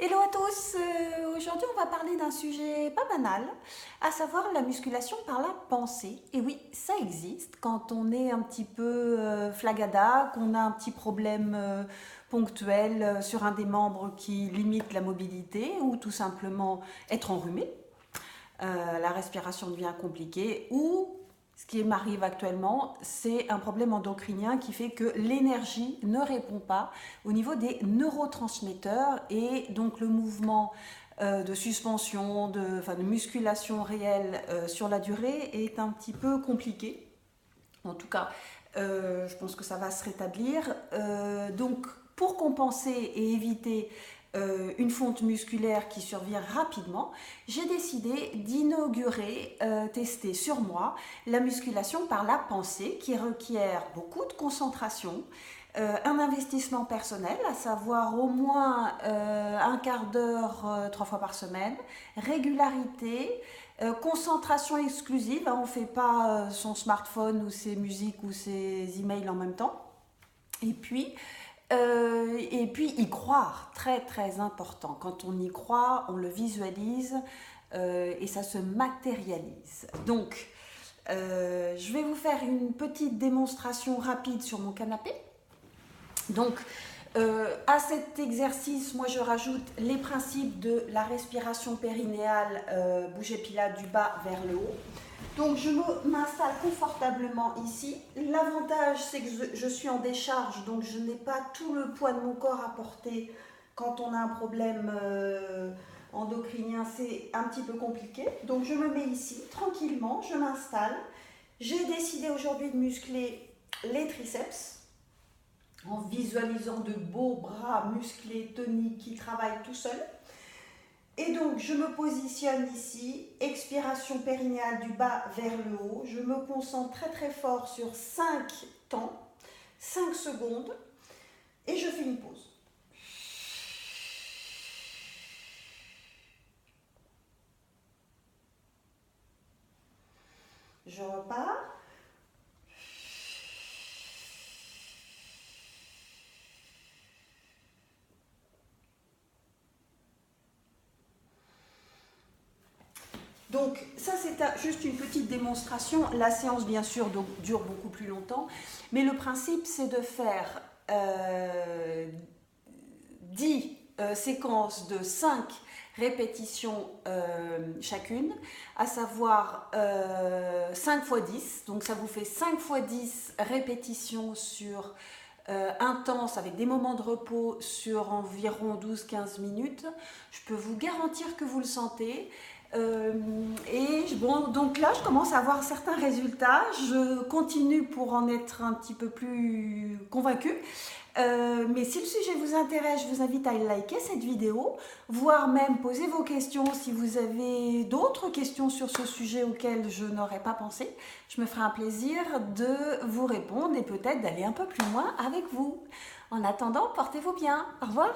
Hello à tous, aujourd'hui on va parler d'un sujet pas banal, à savoir la musculation par la pensée. Et oui, ça existe quand on est un petit peu flagada, qu'on a un petit problème ponctuel sur un des membres qui limite la mobilité ou tout simplement être enrhumé. La respiration devient compliquée ou ce qui m'arrive actuellement, c'est un problème endocrinien qui fait que l'énergie ne répond pas au niveau des neurotransmetteurs et donc le mouvement de suspension, de musculation réelle sur la durée est un petit peu compliqué. En tout cas, je pense que ça va se rétablir. Donc, pour compenser et éviter une fonte musculaire qui survient rapidement, j'ai décidé d'inaugurer, tester sur moi, la musculation par la pensée qui requiert beaucoup de concentration, un investissement personnel, à savoir au moins un quart d'heure 3 fois par semaine, régularité, concentration exclusive, hein, on ne fait pas son smartphone ou ses musiques ou ses emails en même temps. Et puis, y croire, très très important. Quand on y croit, on le visualise et ça se matérialise. Donc, je vais vous faire une petite démonstration rapide sur mon canapé. Donc, à cet exercice, moi je rajoute les principes de la respiration périnéale, bouger pilate du bas vers le haut. Donc je m'installe confortablement ici. L'avantage c'est que je suis en décharge, donc je n'ai pas tout le poids de mon corps à porter. Quand on a un problème endocrinien, c'est un petit peu compliqué. Donc je me mets ici, tranquillement, je m'installe. J'ai décidé aujourd'hui de muscler les triceps en visualisant de beaux bras musclés, toniques, qui travaillent tout seuls. Et donc, je me positionne ici, expiration périnéale du bas vers le haut. Je me concentre très très fort sur 5 temps, 5 secondes, et je fais une pause. Je repars. Donc ça c'est juste une petite démonstration. La séance bien sûr dure beaucoup plus longtemps, mais le principe c'est de faire 10 séquences de 5 répétitions chacune, à savoir 5 x 10, donc ça vous fait 5 x 10 répétitions sur intense avec des moments de repos sur environ 12-15 minutes. Je peux vous garantir que vous le sentez. Bon, donc là, je commence à avoir certains résultats. Je continue pour en être un petit peu plus convaincue. Mais si le sujet vous intéresse, je vous invite à liker cette vidéo, voire même poser vos questions si vous avez d'autres questions sur ce sujet auquel je n'aurais pas pensé. Je me ferai un plaisir de vous répondre et peut-être d'aller un peu plus loin avec vous. En attendant, portez-vous bien. Au revoir.